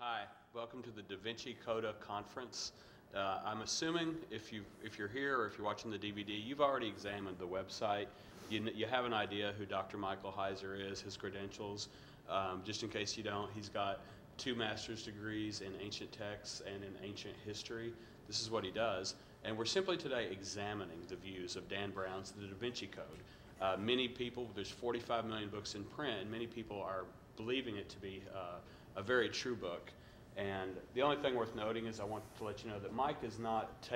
Hi, welcome to the DaVinci Coda conference. I'm assuming if you're here or if you're watching the DVD, you've already examined the website. You have an idea who Dr. Michael Heiser is, his credentials. Just in case you don't, he's got 2 master's degrees in ancient texts and in ancient history. This is what he does. And we're simply today examining the views of Dan Brown's The Da Vinci Code. Many people, there's 45 million books in print, and many people are believing it to be a very true book. And the only thing worth noting is I want to let you know that Mike is not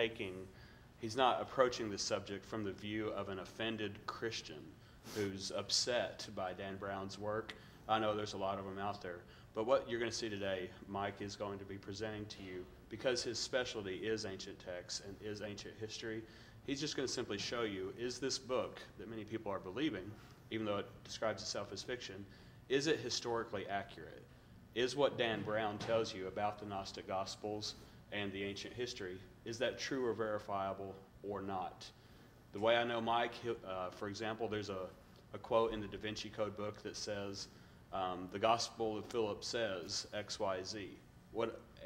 he's not approaching this subject from the view of an offended Christian who's upset by Dan Brown's work. I know there's a lot of them out there. But what you're going to see today, Mike is going to be presenting to you, because his specialty is ancient texts and is ancient history, he's just going to simply show you, is this book that many people are believing, even though it describes itself as fiction, is it historically accurate? Is what Dan Brown tells you about the Gnostic Gospels and the ancient history, is that true or verifiable or not? The way I know Mike, for example, there's a quote in the Da Vinci Code book that says, the Gospel of Philip says X, Y, Z.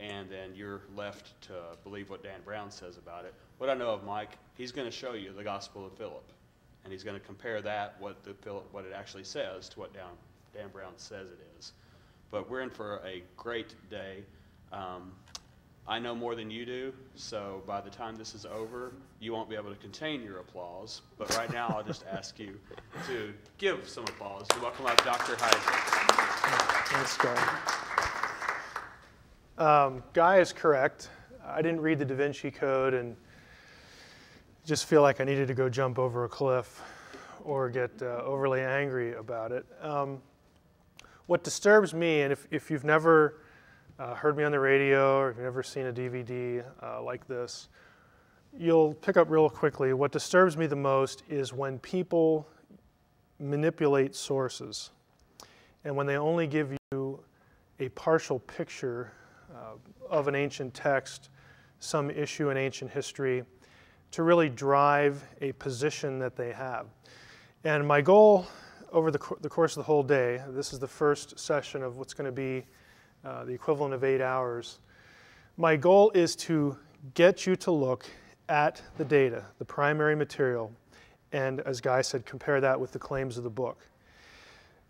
And then you're left to believe what Dan Brown says about it. What I know of Mike, he's going to show you the Gospel of Philip, and he's going to compare that, what it actually says, to what Dan Brown says it is. But we're in for a great day. I know more than you do, so by the time this is over, you won't be able to contain your applause. But right now, I'll just ask you to give some applause to welcome up Dr. Heiser. Thanks, Guy. Guy is correct. I didn't read the Da Vinci Code and just feel like I needed to go jump over a cliff or get overly angry about it. What disturbs me, and if you've never heard me on the radio or if you've never seen a DVD like this, you'll pick up real quickly. What disturbs me the most is when people manipulate sources and when they only give you a partial picture of an ancient text, some issue in ancient history, to really drive a position that they have. And my goal over the course of the whole day, this is the first session of what's going to be the equivalent of 8 hours. My goal is to get you to look at the data, the primary material, and as Guy said, compare that with the claims of the book.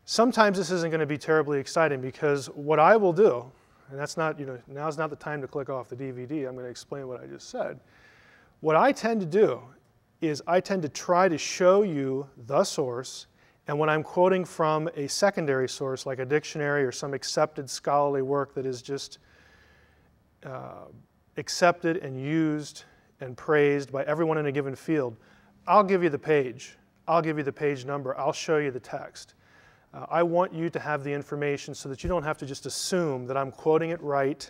Sometimes this isn't going to be terribly exciting, because what I will do, and that's not, now's not the time to click off the DVD, I'm going to explain what I just said. What I tend to do is I tend to try to show you the source, and when I'm quoting from a secondary source like a dictionary or some accepted scholarly work that is just accepted and used and praised by everyone in a given field, I'll give you the page. I'll give you the page number. I'll show you the text. I want you to have the information so that you don't have to just assume that I'm quoting it right,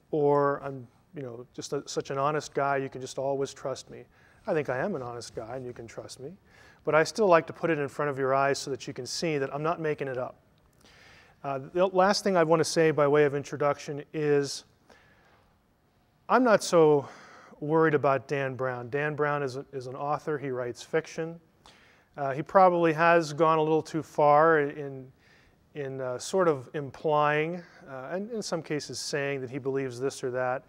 or I'm just such an honest guy you can just always trust me. I think I am an honest guy and you can trust me. But I still like to put it in front of your eyes so that you can see that I'm not making it up. The last thing I want to say by way of introduction is I'm not so worried about Dan Brown. Dan Brown is an author. He writes fiction. He probably has gone a little too far in sort of implying, and in some cases saying, that he believes this or that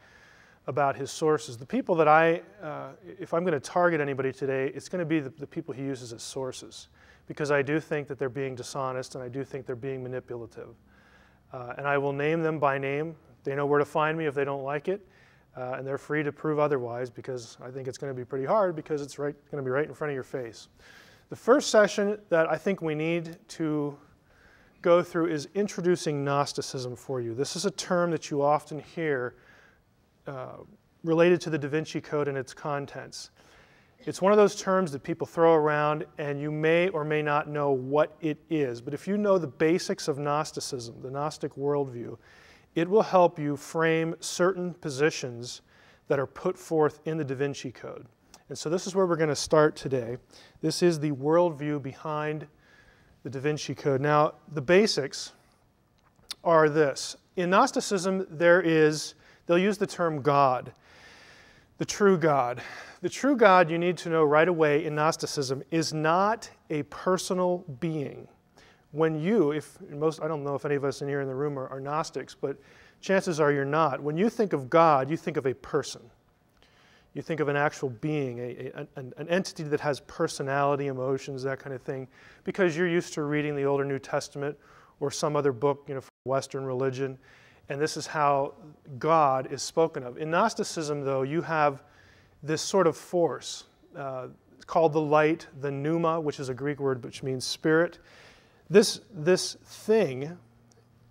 about his sources. The people that if I'm going to target anybody today, it's going to be the people he uses as sources, because I do think that they're being dishonest and I do think they're being manipulative. And I will name them by name. They know where to find me if they don't like it, and they're free to prove otherwise, because I think it's going to be pretty hard, because it's going to be right in front of your face. The first session that I think we need to go through is introducing Gnosticism for you. This is a term that you often hear related to the Da Vinci Code and its contents. It's one of those terms that people throw around and you may or may not know what it is. But if you know the basics of Gnosticism, the Gnostic worldview, it will help you frame certain positions that are put forth in the Da Vinci Code. And so this is where we're going to start today. This is the worldview behind the Da Vinci Code. Now, the basics are this. In Gnosticism, they'll use the term God, the true God. The true God, you need to know right away in Gnosticism, is not a personal being. When you, I don't know if any of us in here in the room are Gnostics, but chances are you're not. When you think of God, you think of a person. You think of an actual being, an entity that has personality, emotions, that kind of thing, because you're used to reading the Old or New Testament or some other book, from Western religion, and this is how God is spoken of. In Gnosticism, though, you have this sort of force called the light, the pneuma, which is a Greek word which means spirit. This thing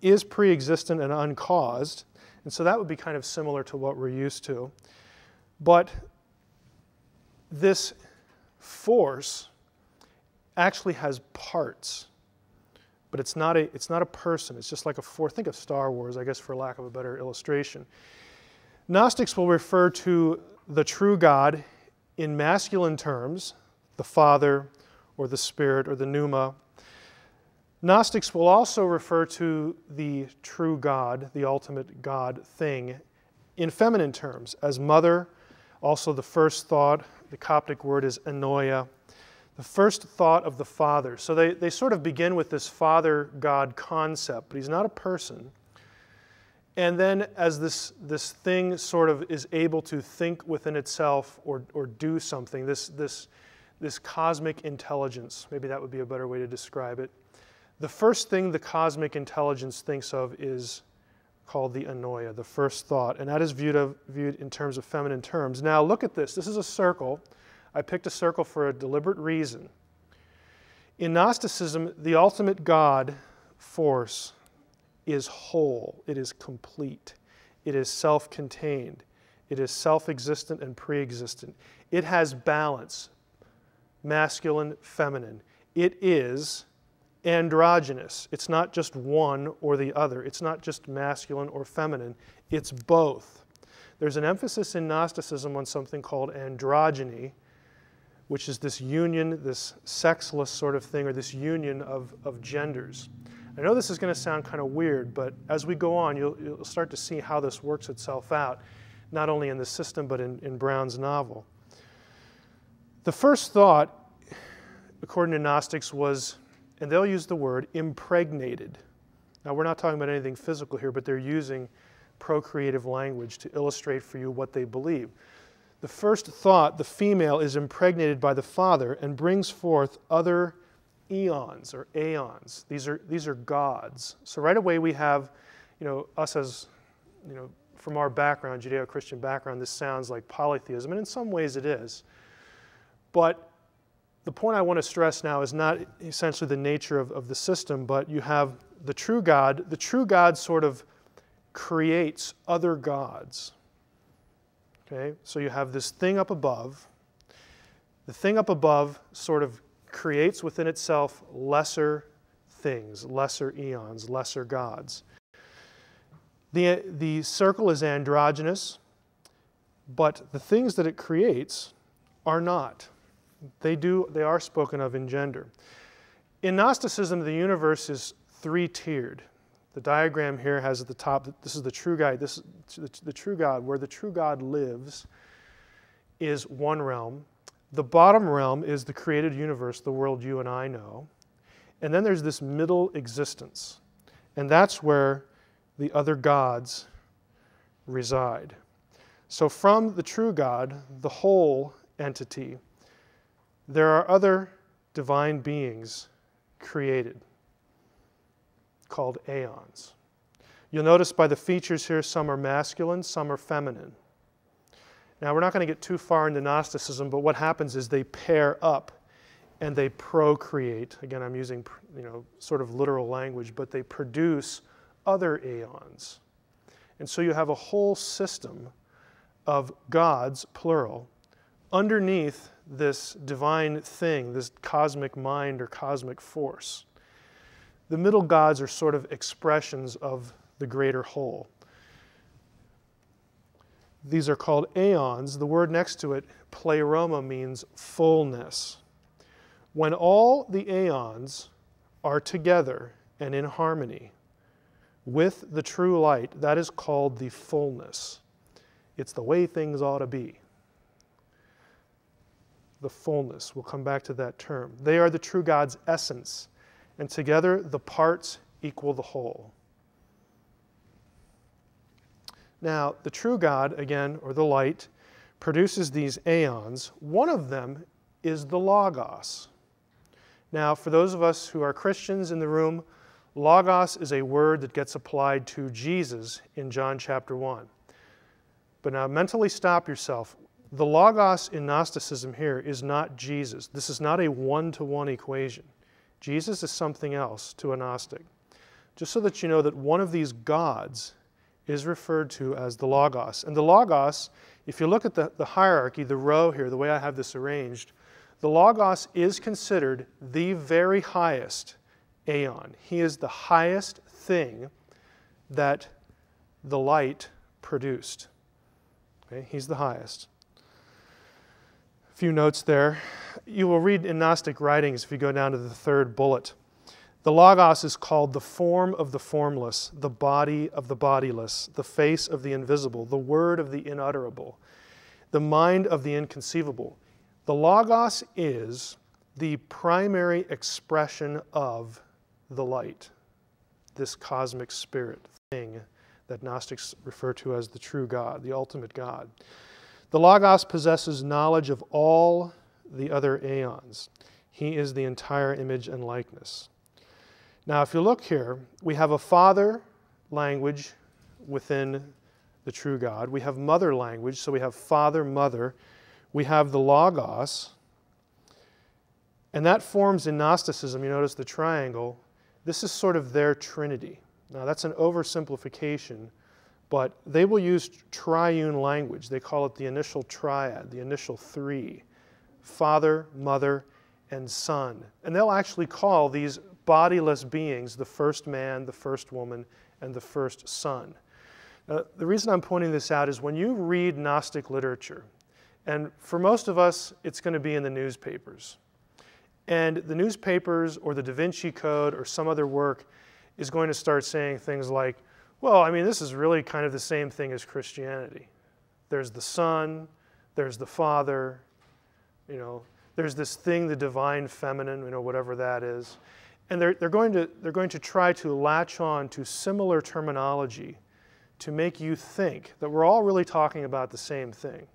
is pre-existent and uncaused, and so that would be kind of similar to what we're used to. But this force actually has parts, but it's not a person. It's just like a force. Think of Star Wars, I guess, for lack of a better illustration. Gnostics will refer to the true God in masculine terms, the Father or the Spirit or the pneuma. Gnostics will also refer to the true God, the ultimate God thing, in feminine terms, as mother, also the first thought. The Coptic word is anoia, the first thought of the Father. So they sort of begin with this Father-God concept, but he's not a person. And then as this thing sort of is able to think within itself or do something, this cosmic intelligence, maybe that would be a better way to describe it. The first thing the cosmic intelligence thinks of is called the anoia, the first thought, and that is viewed in terms of feminine terms. Now look at this. This is a circle. I picked a circle for a deliberate reason. In Gnosticism, the ultimate God force is whole. It is complete. It is self-contained. It is self-existent and pre-existent. It has balance, masculine, feminine. It is androgynous. It's not just one or the other. It's not just masculine or feminine. It's both. There's an emphasis in Gnosticism on something called androgyny, which is this union, this sexless sort of thing, or this union of genders. I know this is going to sound kind of weird, but as we go on, you'll start to see how this works itself out, not only in the system, but in Brown's novel. The first thought, according to Gnostics, was, and they'll use the word, impregnated. Now, we're not talking about anything physical here, but they're using procreative language to illustrate for you what they believe. The first thought, the female, is impregnated by the father and brings forth other eons or aeons. These are gods. So right away we have, us as, from our background, Judeo-Christian background, this sounds like polytheism, and in some ways it is. But the point I want to stress now is not essentially the nature of the system, but you have the true God. The true God sort of creates other gods. Okay? So you have this thing up above. The thing up above sort of creates within itself lesser things, lesser eons, lesser gods. The circle is androgynous, but the things that it creates are not. They are spoken of in gender. In Gnosticism, the universe is three-tiered. The diagram here has at the top, this is the true God. This is the true God. Where the true God lives is one realm. The bottom realm is the created universe, the world you and I know. And then there's this middle existence. And that's where the other gods reside. So from the true God, the whole entity, there are other divine beings created called aeons. You'll notice by the features here, some are masculine, some are feminine. Now, we're not going to get too far into Gnosticism, but what happens is they pair up and they procreate. Again, I'm using sort of literal language, but they produce other aeons. And so you have a whole system of gods, plural, underneath this divine thing, this cosmic mind or cosmic force. The middle gods are sort of expressions of the greater whole. These are called aeons. The word next to it, pleroma, means fullness. When all the aeons are together and in harmony with the true light, that is called the fullness. It's the way things ought to be. The fullness. We'll come back to that term. They are the true God's essence, and together the parts equal the whole. Now, the true God, again, or the light, produces these aeons. One of them is the Logos. Now, for those of us who are Christians in the room, Logos is a word that gets applied to Jesus in John chapter 1. But now mentally stop yourself. The Logos in Gnosticism here is not Jesus. This is not a one-to-one equation. Jesus is something else to a Gnostic. Just so that you know that one of these gods is referred to as the Logos. And the Logos, if you look at the hierarchy, the row here, the way I have this arranged, the Logos is considered the very highest aeon. He is the highest thing that the light produced. Okay? He's the highest. A few notes there. You will read in Gnostic writings, if you go down to the third bullet, the Logos is called the form of the formless, the body of the bodiless, the face of the invisible, the word of the inutterable, the mind of the inconceivable. The Logos is the primary expression of the light, this cosmic spirit thing that Gnostics refer to as the true God, the ultimate God. The Logos possesses knowledge of all the other aeons. He is the entire image and likeness. Now, if you look here, we have a father language within the true God. We have mother language, so we have father, mother. We have the Logos, and that forms in Gnosticism, you notice the triangle, this is sort of their trinity. Now that's an oversimplification, but they will use triune language. They call it the initial triad, the initial three, Father, Mother, and Son. And they'll actually call these bodiless beings the first man, the first woman, and the first son. Now, the reason I'm pointing this out is when you read Gnostic literature, and for most of us, it's going to be in the newspapers. And the newspapers or the DaVinci Code or some other work is going to start saying things like, well, I mean, this is really kind of the same thing as Christianity. There's the Son, there's the Father, you know, there's this thing, the divine feminine, you know, whatever that is. And they're going to try to latch on to similar terminology to make you think that we're all really talking about the same thing.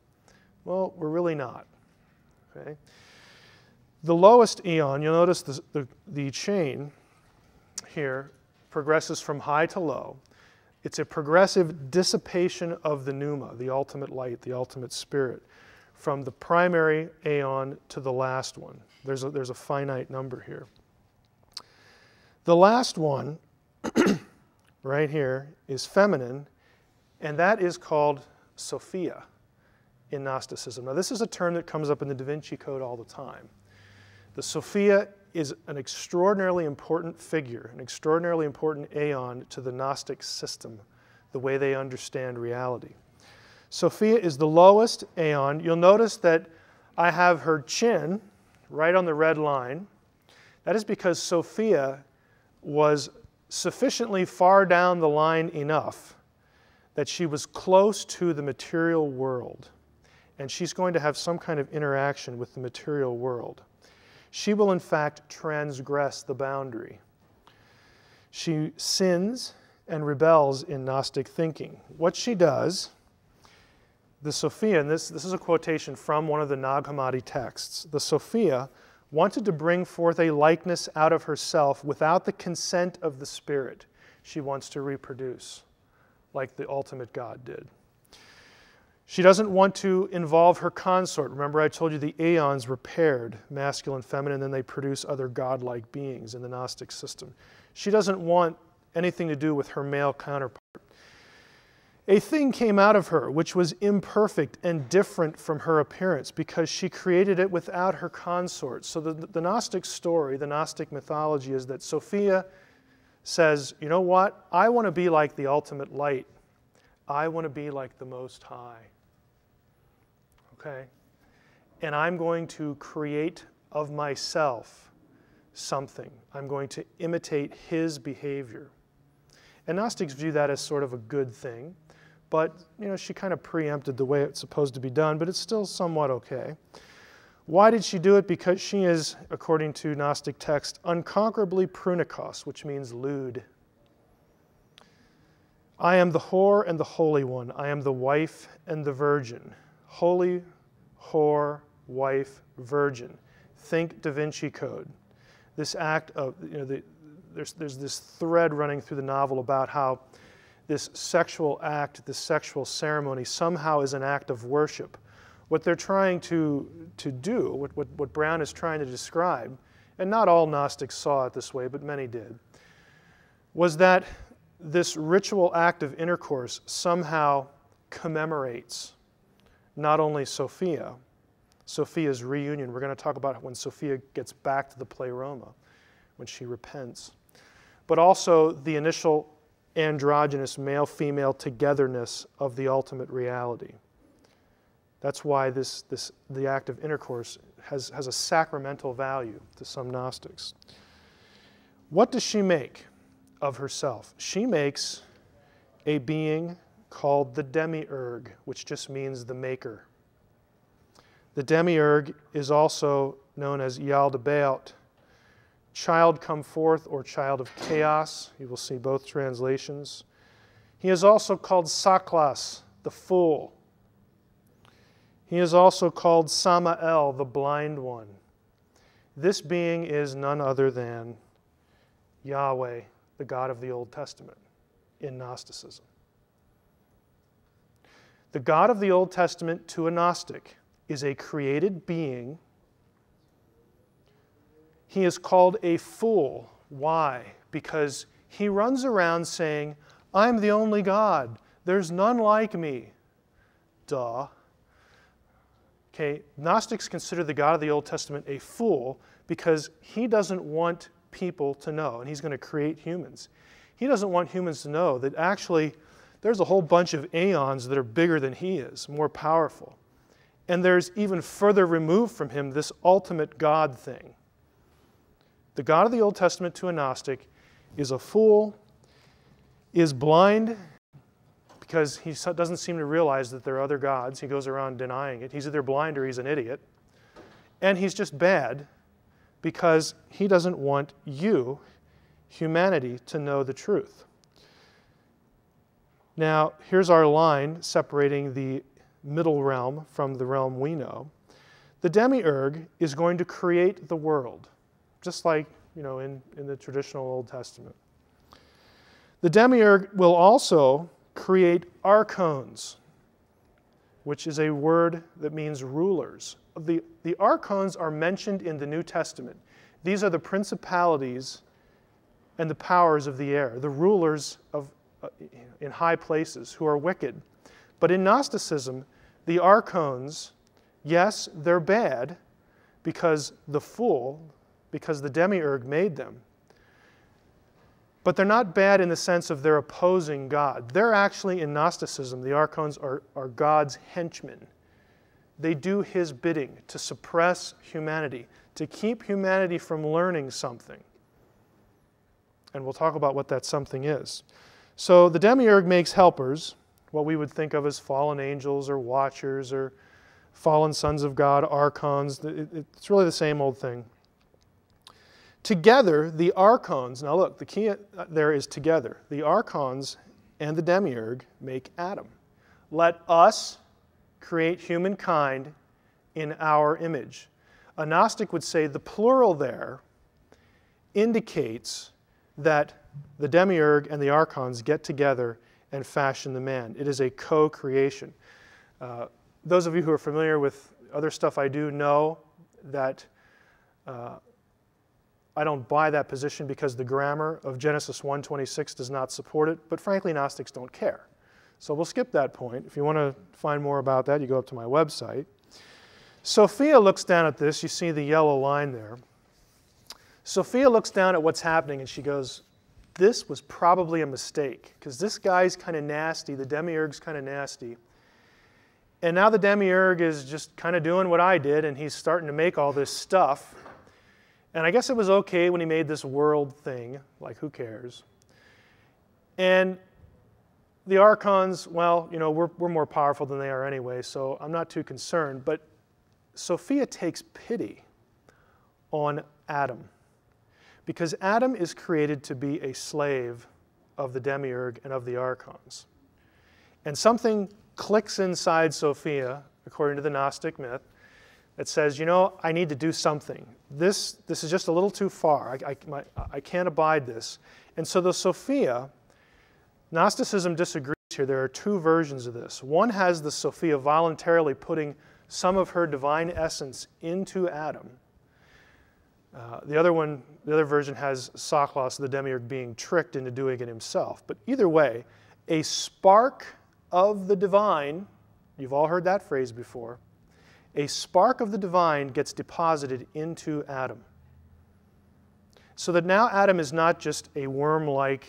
Well, we're really not. Okay? The lowest eon, you'll notice the chain here progresses from high to low. It's a progressive dissipation of the pneuma, the ultimate light, the ultimate spirit, from the primary aeon to the last one. There's a finite number here. The last one, right here, is feminine, and that is called Sophia in Gnosticism. Now, this is a term that comes up in the DaVinci Code all the time. The Sophia is an extraordinarily important figure, an extraordinarily important aeon to the Gnostic system, the way they understand reality. Sophia is the lowest aeon. You'll notice that I have her chin right on the red line. That is because Sophia was sufficiently far down the line enough that she was close to the material world, and she's going to have some kind of interaction with the material world. She will, in fact, transgress the boundary. She sins and rebels in Gnostic thinking. What she does, the Sophia, and this is a quotation from one of the Nag Hammadi texts, the Sophia wanted to bring forth a likeness out of herself without the consent of the spirit. She wants to reproduce, like the ultimate God did. She doesn't want to involve her consort. Remember, I told you the aeons were paired, masculine, feminine, and then they produce other godlike beings in the Gnostic system. She doesn't want anything to do with her male counterpart. A thing came out of her which was imperfect and different from her appearance because she created it without her consort. So the Gnostic story, the Gnostic mythology is that Sophia says, you know what? I want to be like the ultimate light. I want to be like the Most High. Okay? And I'm going to create of myself something. I'm going to imitate his behavior. And Gnostics view that as sort of a good thing. But, you know, she kind of preempted the way it's supposed to be done, but it's still somewhat okay. Why did she do it? Because she is, according to Gnostic text, unconquerably prunikos, which means lewd. I am the whore and the holy one. I am the wife and the virgin. Holy, whore, wife, virgin. Think DaVinci Code. This act of, there's this thread running through the novel about how this sexual act, this sexual ceremony somehow is an act of worship. What they're trying to do, what Brown is trying to describe, and not all Gnostics saw it this way, but many did, was that this ritual act of intercourse somehow commemorates not only Sophia, Sophia's reunion. We're going to talk about when Sophia gets back to the pleroma, when she repents, but also the initial androgynous male-female togetherness of the ultimate reality. That's why the act of intercourse has a sacramental value to some Gnostics. What does she make of herself? She makes a being called the Demiurge, which just means the maker. The Demiurge is also known as Yaldabaoth, child come forth, or child of chaos. You will see both translations. He is also called Saklas, the fool. He is also called Samael, the blind one. This being is none other than Yahweh, the God of the Old Testament, in Gnosticism. The God of the Old Testament to a Gnostic is a created being. He is called a fool. Why? Because he runs around saying, I'm the only God. There's none like me. Duh. Okay, Gnostics consider the God of the Old Testament a fool because he doesn't want people to know, and he's going to create humans. He doesn't want humans to know that actually there's a whole bunch of aeons that are bigger than he is, more powerful. And there's even further removed from him this ultimate God thing. The God of the Old Testament to a Gnostic is a fool, is blind, because he doesn't seem to realize that there are other gods. He goes around denying it. He's either blind or he's an idiot. And he's just bad because he doesn't want you, humanity, to know the truth. Now, here's our line separating the middle realm from the realm we know. The Demiurge is going to create the world, just like in the traditional Old Testament. The Demiurge will also create Archons, which is a word that means rulers. The Archons are mentioned in the New Testament. These are the principalities and the powers of the air, the rulers in high places who are wicked. But in Gnosticism, the Archons, yes, they're bad because the Demiurge made them. But they're not bad in the sense of they're opposing God. They're actually, in Gnosticism, the Archons are God's henchmen. They do his bidding to suppress humanity, to keep humanity from learning something. And we'll talk about what that something is. So the Demiurge makes helpers, what we would think of as fallen angels or watchers or fallen sons of God, Archons. It's really the same old thing. Together, the Archons, now look, the key there is together. The Archons and the Demiurge make Adam. Let us create humankind in our image. A Gnostic would say the plural there indicates that the Demiurge and the Archons get together and fashion the man. It is a co-creation. Those of you who are familiar with other stuff I do know that I don't buy that position because the grammar of Genesis 1:26 does not support it, but frankly, Gnostics don't care. So we'll skip that point. If you want to find more about that, you go up to my website. Sophia looks down at this. You see the yellow line there. Sophia looks down at what's happening and she goes, this was probably a mistake because this guy's kind of nasty. The Demiurge's kind of nasty. And now the Demiurge is just kind of doing what I did, and he's starting to make all this stuff. And I guess it was okay when he made this world thing, like who cares? And the Archons, well, we're more powerful than they are anyway, so I'm not too concerned. But Sophia takes pity on Adam because Adam is created to be a slave of the Demiurge and of the Archons. And something clicks inside Sophia, according to the Gnostic myth, that says, you know, I need to do something. This is just a little too far. I can't abide this. And so the Sophia, Gnosticism disagrees here. There are two versions of this. One has the Sophia voluntarily putting some of her divine essence into Adam. The other version has Saklos, the Demiurge, being tricked into doing it himself. But either way, a spark of the divine, you've all heard that phrase before, a spark of the divine gets deposited into Adam. So that now Adam is not just a worm-like,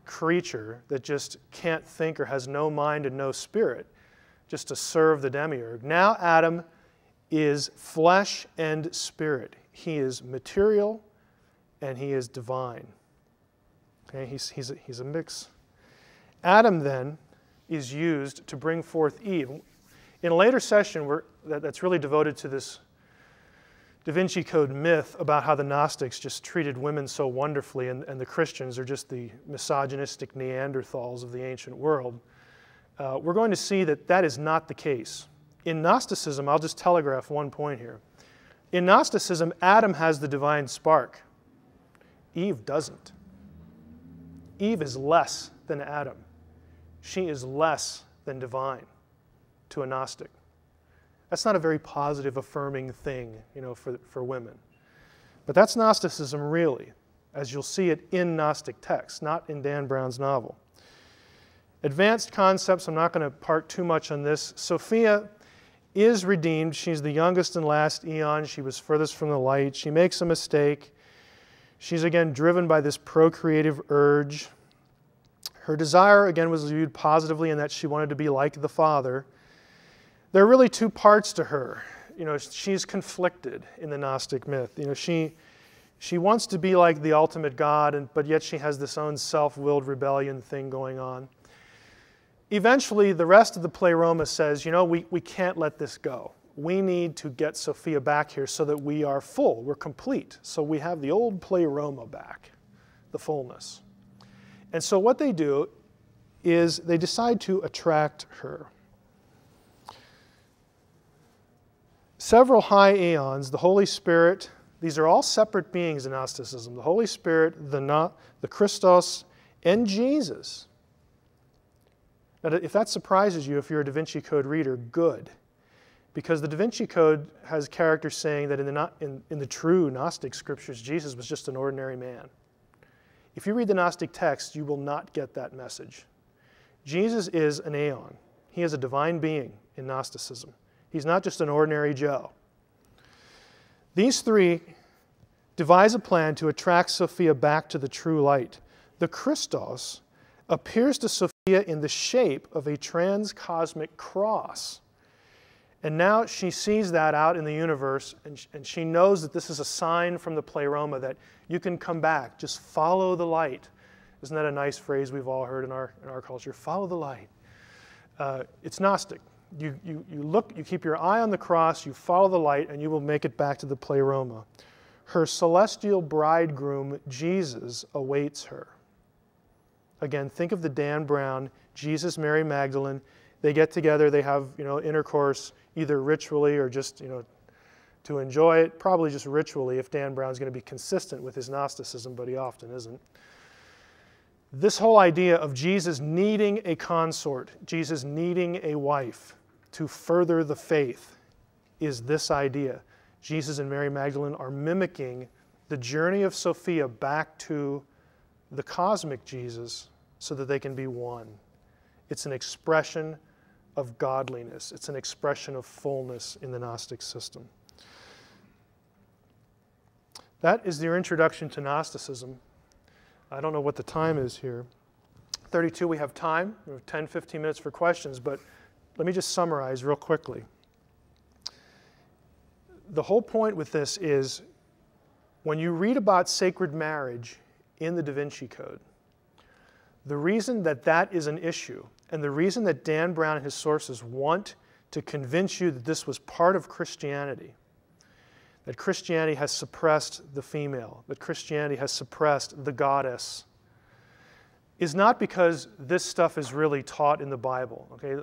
creature that just can't think or has no mind and no spirit, just to serve the Demiurge. Now Adam is flesh and spirit. He is material and he is divine. Okay, he's a mix. Adam then is used to bring forth Eve. In a later session that's really devoted to this DaVinci Code myth about how the Gnostics just treated women so wonderfully and the Christians are just the misogynistic Neanderthals of the ancient world, we're going to see that that is not the case. In Gnosticism, I'll just telegraph one point here. In Gnosticism, Adam has the divine spark. Eve doesn't. Eve is less than Adam. She is less than divine to a Gnostic. That's not a very positive, affirming thing, for women. But that's Gnosticism really, as you'll see it in Gnostic texts, not in Dan Brown's novel. Advanced concepts, I'm not going to part too much on this. Sophia is redeemed. She's the youngest and last eon. She was furthest from the light. She makes a mistake. She's again driven by this procreative urge. Her desire, again, was viewed positively in that she wanted to be like the Father. There are really two parts to her. She's conflicted in the Gnostic myth. She wants to be like the ultimate God, but yet she has this own self-willed rebellion thing going on. Eventually, the rest of the Pleroma says, we can't let this go. We need to get Sophia back here so that we are full, we're complete. So we have the old Pleroma back, the fullness. And so what they do is they decide to attract her. Several high aeons, the Holy Spirit, these are all separate beings in Gnosticism. The Holy Spirit, the Christos, and Jesus. Now, if that surprises you, if you're a DaVinci Code reader, good. Because the DaVinci Code has characters saying that in the true Gnostic scriptures, Jesus was just an ordinary man. If you read the Gnostic text, you will not get that message. Jesus is an aeon. He is a divine being in Gnosticism. He's not just an ordinary Joe. These three devise a plan to attract Sophia back to the true light. The Christos appears to Sophia in the shape of a transcosmic cross. And now she sees that out in the universe, and she knows that this is a sign from the Pleroma that you can come back, just follow the light. Isn't that a nice phrase we've all heard in our culture? Follow the light. It's Gnostic. You look, you keep your eye on the cross, you follow the light, and you will make it back to the Pleroma. Her celestial bridegroom, Jesus, awaits her. Again, think of the Dan Brown, Jesus, Mary Magdalene. They get together, they have intercourse, either ritually or just to enjoy it. Probably just ritually if Dan Brown's going to be consistent with his Gnosticism, but he often isn't. This whole idea of Jesus needing a consort, Jesus needing a wife to further the faith is this idea. Jesus and Mary Magdalene are mimicking the journey of Sophia back to the cosmic Jesus so that they can be one. It's an expression of godliness. It's an expression of fullness in the Gnostic system. That is your introduction to Gnosticism. I don't know what the time is here. 32, we have time. We have 10, 15 minutes for questions, but let me just summarize real quickly. The whole point with this is when you read about sacred marriage in the DaVinci Code, the reason that that is an issue and the reason that Dan Brown and his sources want to convince you that this was part of Christianity, that Christianity has suppressed the female, that Christianity has suppressed the goddess, is not because this stuff is really taught in the Bible. Okay?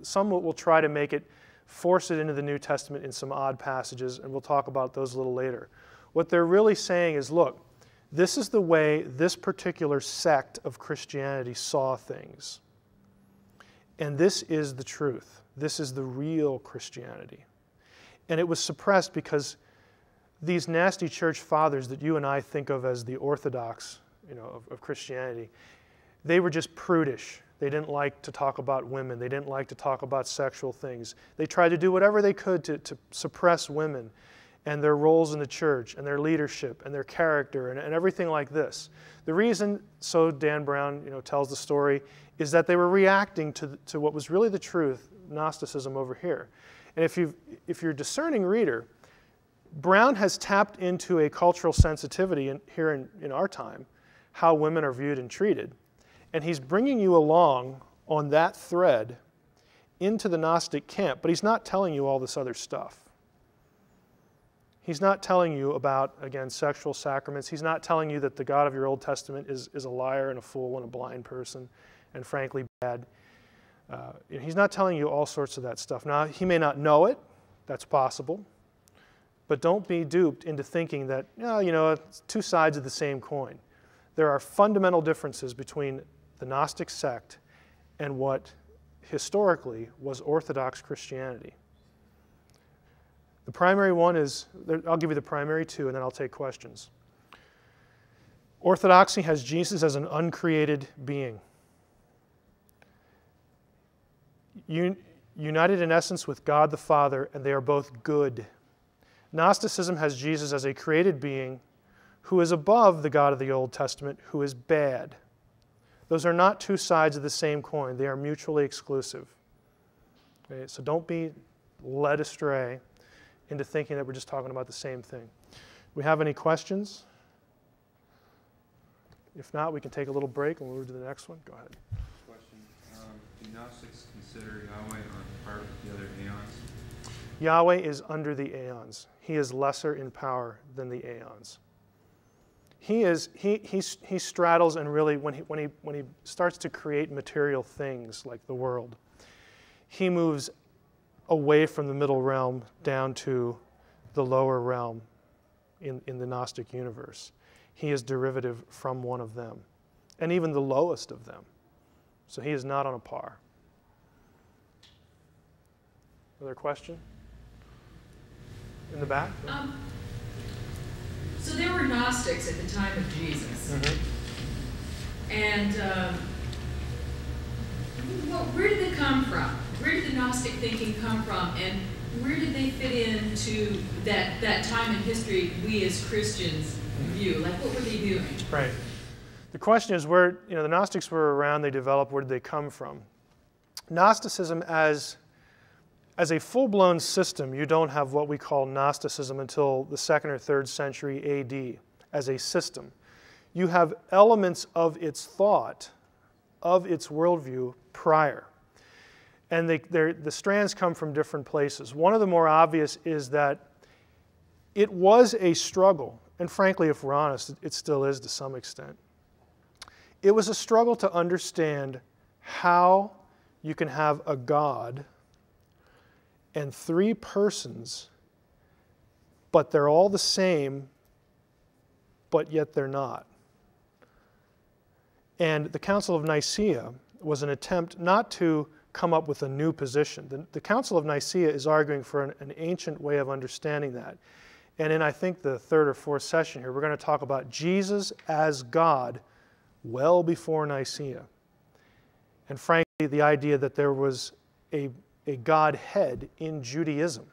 Some will try to make it, force it into the New Testament in some odd passages, and we'll talk about those a little later. What they're really saying is, look, this is the way this particular sect of Christianity saw things. And this is the truth. This is the real Christianity. And it was suppressed because these nasty church fathers that you and I think of as the Orthodox, of Christianity, they were just prudish. They didn't like to talk about women. They didn't like to talk about sexual things. They tried to do whatever they could to suppress women and their roles in the church and their leadership and their character and everything like this. The reason, so Dan Brown tells the story, is that they were reacting to what was really the truth, Gnosticism over here. And if you're a discerning reader, Brown has tapped into a cultural sensitivity here in our time, how women are viewed and treated. And he's bringing you along on that thread into the Gnostic camp, but he's not telling you all this other stuff. He's not telling you about, again, sexual sacraments. He's not telling you that the God of your Old Testament is a liar and a fool and a blind person and frankly bad. He's not telling you all sorts of that stuff. Now, he may not know it. That's possible. But don't be duped into thinking that, it's two sides of the same coin. There are fundamental differences between the Gnostic sect and what historically was Orthodox Christianity. The primary one is, I'll give you the primary two and then I'll take questions. Orthodoxy has Jesus as an uncreated being. United in essence with God the Father, and they are both good. Gnosticism has Jesus as a created being who is above the God of the Old Testament, who is bad. Those are not two sides of the same coin. They are mutually exclusive. Okay, so don't be led astray into thinking that we're just talking about the same thing. We have any questions? If not, we can take a little break and we'll move to the next one. Go ahead. Question. Do Gnostics consider Yahweh on par with the other aeons? Yahweh is under the aeons. He is lesser in power than the aeons. He straddles, and really when he starts to create material things like the world, he moves away from the middle realm down to the lower realm in the Gnostic universe. He is derivative from one of them, and even the lowest of them. So he is not on a par. Another question? In the back? So there were Gnostics at the time of Jesus. And where did they come from? Where did the Gnostic thinking come from? And where did they fit into that time in history we as Christians view? Like, what were they doing? Right. The question is where, the Gnostics were around, they developed, where did they come from? Gnosticism as a full-blown system, you don't have what we call Gnosticism until the 2nd or 3rd century AD as a system. You have elements of its thought, of its worldview prior. And the strands come from different places. One of the more obvious is that it was a struggle, and frankly, if we're honest, it still is to some extent. It was a struggle to understand how you can have a God and 3 persons, but they're all the same, but yet they're not. And the Council of Nicaea was an attempt not to come up with a new position. The Council of Nicaea is arguing for an ancient way of understanding that. And in, I think, the 3rd or 4th session here, we're going to talk about Jesus as God well before Nicaea. And frankly, the idea that there was a Godhead in Judaism.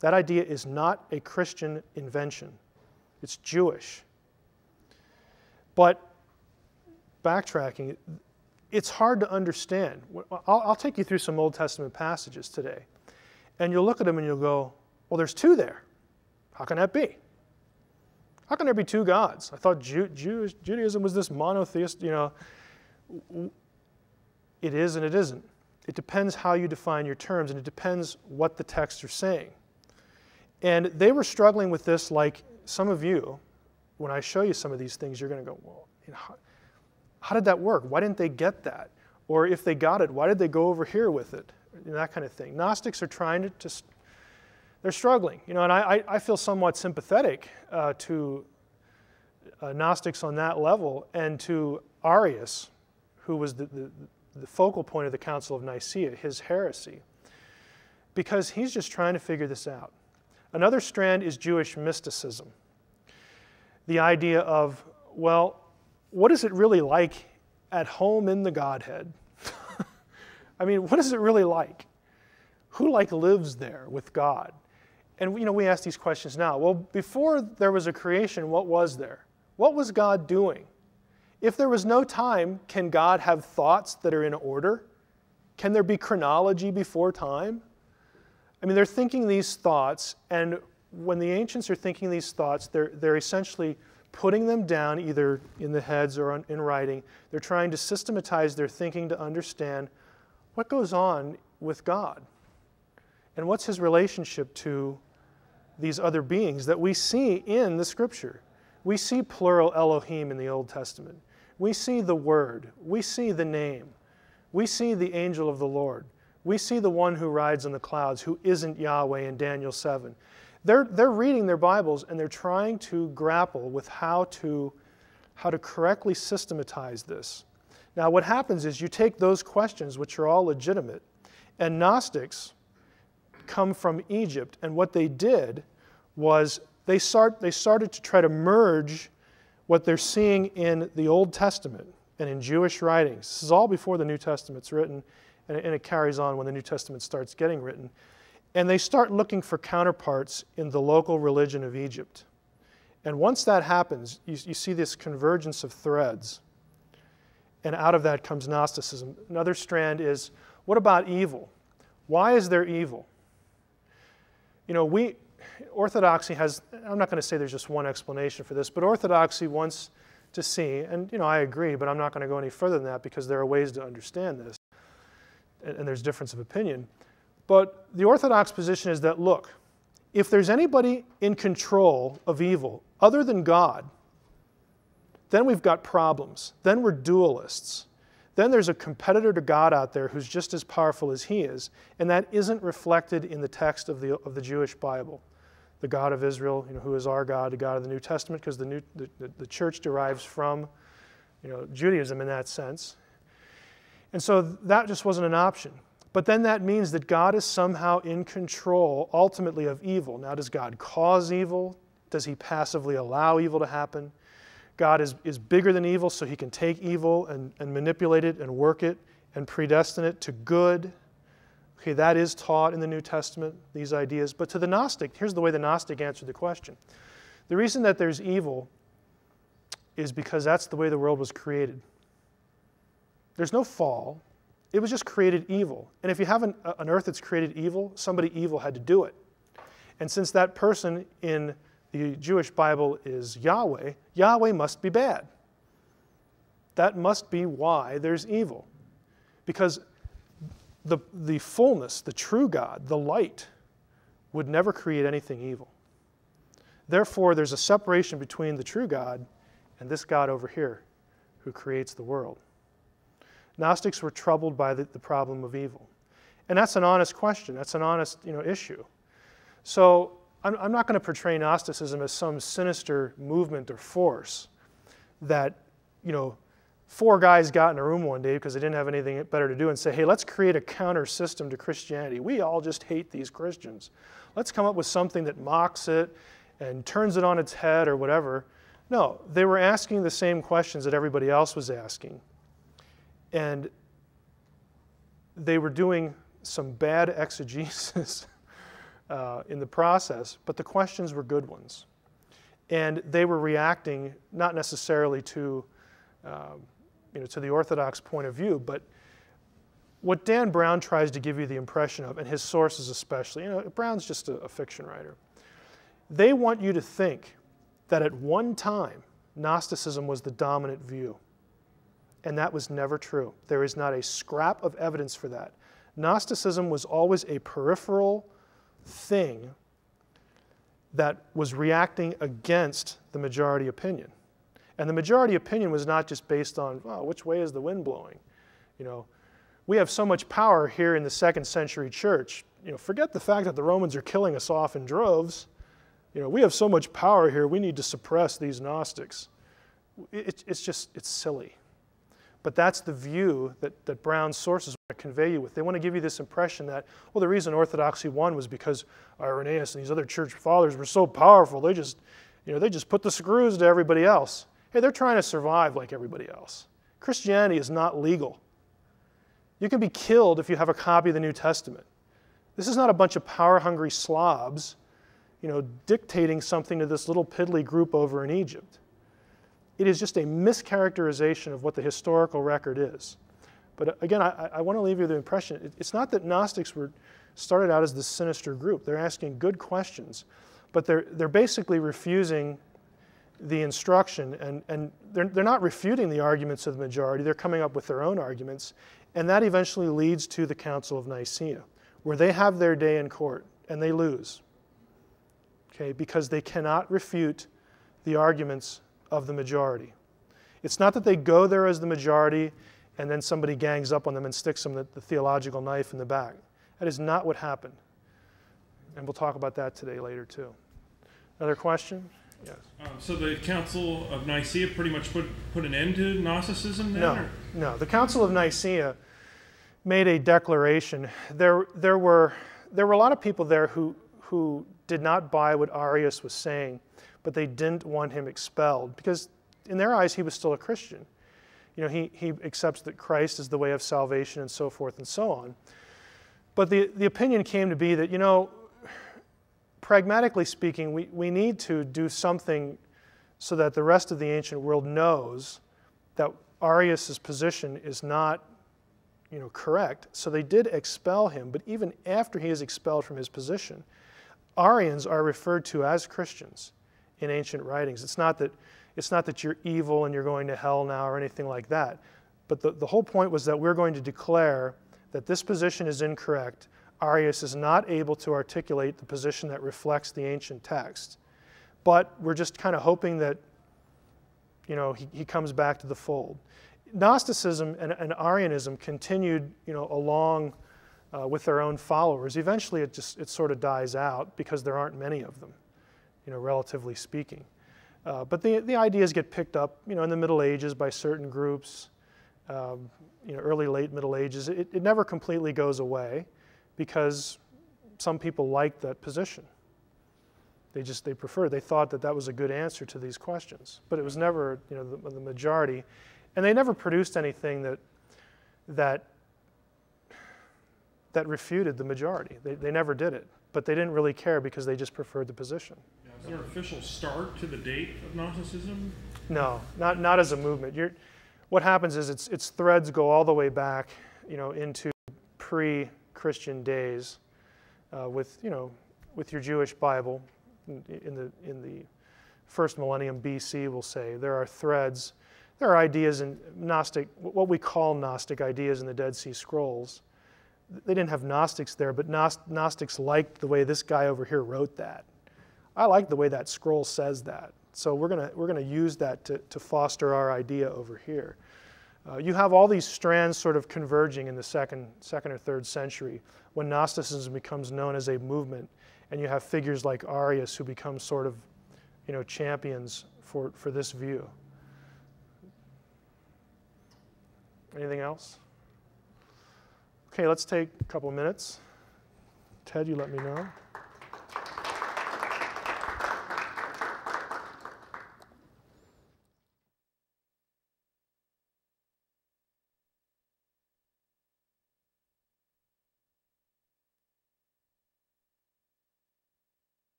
That idea is not a Christian invention. It's Jewish. But backtracking, it's hard to understand. I'll take you through some Old Testament passages today. And you'll look at them and you'll go, well, there's 2 there. How can that be? How can there be 2 gods? I thought Judaism was this monotheist, It is and it isn't. It depends how you define your terms, and it depends what the texts are saying. And they were struggling with this like some of you. When I show you some of these things, you're going to go, well, how did that work? Why didn't they get that? Or if they got it, why did they go over here with it? That kind of thing. Gnostics are trying to they're struggling. And I feel somewhat sympathetic to Gnostics on that level, and to Arius, who was the focal point of the Council of Nicaea, his heresy, because he's just trying to figure this out. Another strand is Jewish mysticism. The idea of, well, what is it really like at home in the Godhead? I mean, what is it really like? Who lives there with God? And we ask these questions now. Well, before there was a creation, what was there? What was God doing? If there was no time, can God have thoughts that are in order? Can there be chronology before time? I mean, they're thinking these thoughts, and when the ancients are thinking these thoughts, they're essentially putting them down either in the heads or in writing. They're trying to systematize their thinking to understand what goes on with God and what's his relationship to these other beings that we see in the Scripture. We see plural Elohim in the Old Testament. We see the Word. We see the name. We see the angel of the Lord. We see the one who rides on the clouds, who isn't Yahweh in Daniel 7. They're reading their Bibles, and they're trying to grapple with how to correctly systematize this. Now, what happens is you take those questions, which are all legitimate, and Gnostics come from Egypt, and what they did was they started to try to merge what they're seeing in the Old Testament and in Jewish writings. This is all before the New Testament's written, and it carries on when the New Testament starts getting written. And they start looking for counterparts in the local religion of Egypt. And once that happens, you see this convergence of threads. And out of that comes Gnosticism. Another strand is, what about evil? Why is there evil? Orthodoxy has, I'm not going to say there's just one explanation for this, but Orthodoxy wants to see, and I agree, but I'm not going to go any further than that because there are ways to understand this, and there's difference of opinion. But the Orthodox position is that, look, if there's anybody in control of evil other than God, then we've got problems. Then we're dualists. Then there's a competitor to God out there who's just as powerful as he is, and that isn't reflected in the text of the Jewish Bible. The God of Israel, who is our God, the God of the New Testament, because the church derives from Judaism in that sense. And so that just wasn't an option. But then that means that God is somehow in control, ultimately, of evil. Now, does God cause evil? Does he passively allow evil to happen? God is bigger than evil, so he can take evil and manipulate it and work it and predestine it to good. Okay, that is taught in the New Testament, these ideas. But to the Gnostic, here's the way the Gnostic answered the question. The reason that there's evil is because that's the way the world was created. There's no fall. It was just created evil. And if you have an earth that's created evil, somebody evil had to do it. And since that person in the Jewish Bible is Yahweh, Yahweh must be bad. That must be why there's evil. Because the fullness, the true God, the light, would never create anything evil. Therefore, there's a separation between the true God and this God over here who creates the world. Gnostics were troubled by the problem of evil. And that's an honest question. That's an honest issue. So I'm not going to portray Gnosticism as some sinister movement or force that, four guys got in a room one day because they didn't have anything better to do and say, hey, let's create a counter system to Christianity. We all just hate these Christians. Let's come up with something that mocks it and turns it on its head or whatever. No, they were asking the same questions that everybody else was asking. And they were doing some bad exegesis in the process, but the questions were good ones. And they were reacting not necessarily to the Orthodox point of view, but what Dan Brown tries to give you the impression of, and his sources especially, Brown's just a fiction writer, they want you to think that at one time Gnosticism was the dominant view. And that was never true. There is not a scrap of evidence for that. Gnosticism was always a peripheral thing that was reacting against the majority opinion. And the majority opinion was not just based on, oh, which way is the wind blowing? You know, we have so much power here in the 2nd century church. You know, forget the fact that the Romans are killing us off in droves. You know, we have so much power here, we need to suppress these Gnostics. It's silly. But that's the view that Brown's sources want to convey you with. They want to give you this impression that, well, the reason Orthodoxy won was because Irenaeus and these other church fathers were so powerful, they just put the screws to everybody else. Hey, they're trying to survive like everybody else. Christianity is not legal. You can be killed if you have a copy of the New Testament. This is not a bunch of power-hungry slobs, you know, dictating something to this little piddly group over in Egypt. It is just a mischaracterization of what the historical record is. But again, I want to leave you the impression, it's not that Gnostics started out as this sinister group. They're asking good questions, but they're basically refusing the instruction, and they're not refuting the arguments of the majority. They're coming up with their own arguments, and that eventually leads to the Council of Nicaea, where they have their day in court, and they lose, okay, because they cannot refute the arguments of the majority. It's not that they go there as the majority and then somebody gangs up on them and sticks them the theological knife in the back. That is not what happened. And we'll talk about that today later too. Another question? Yes. So the Council of Nicaea pretty much put an end to Gnosticism then? No. The Council of Nicaea made a declaration. There were a lot of people there who did not buy what Arius was saying, but they didn't want him expelled because in their eyes he was still a Christian. You know, he accepts that Christ is the way of salvation and so forth and so on. But the opinion came to be that, you know, pragmatically speaking, we need to do something so that the rest of the ancient world knows that Arius' position is not, you know, correct. So they did expel him, but even after he is expelled from his position, Arians are referred to as Christians in ancient writings. It's not that you're evil and you're going to hell now or anything like that. But the whole point was that we're going to declare that this position is incorrect. Arius is not able to articulate the position that reflects the ancient text. But we're just kind of hoping that, you know, he comes back to the fold. Gnosticism and Arianism continued, you know, along with their own followers. Eventually it sort of dies out because there aren't many of them, you know, relatively speaking. But the ideas get picked up, you know, in the Middle Ages by certain groups, you know, early, late Middle Ages. It never completely goes away because some people liked that position. They preferred. They thought that was a good answer to these questions. But it was never, you know, the majority, and they never produced anything that refuted the majority. They never did it. But they didn't really care because they just preferred the position. Is there an official start to the date of Gnosticism? No, not as a movement. What happens is its threads go all the way back, you know, into pre-Christian days, with your Jewish Bible in the first millennium BC. We'll say there are threads. There are ideas in Gnostic, what we call Gnostic ideas in the Dead Sea Scrolls. They didn't have Gnostics there, but Gnostics liked the way this guy over here wrote that. I like the way that scroll says that. So we're gonna use that to foster our idea over here. You have all these strands sort of converging in the second or third century when Gnosticism becomes known as a movement, and you have figures like Arius who become sort of, you know, champions for this view. Anything else? Okay, let's take a couple minutes. Ted, you let me know.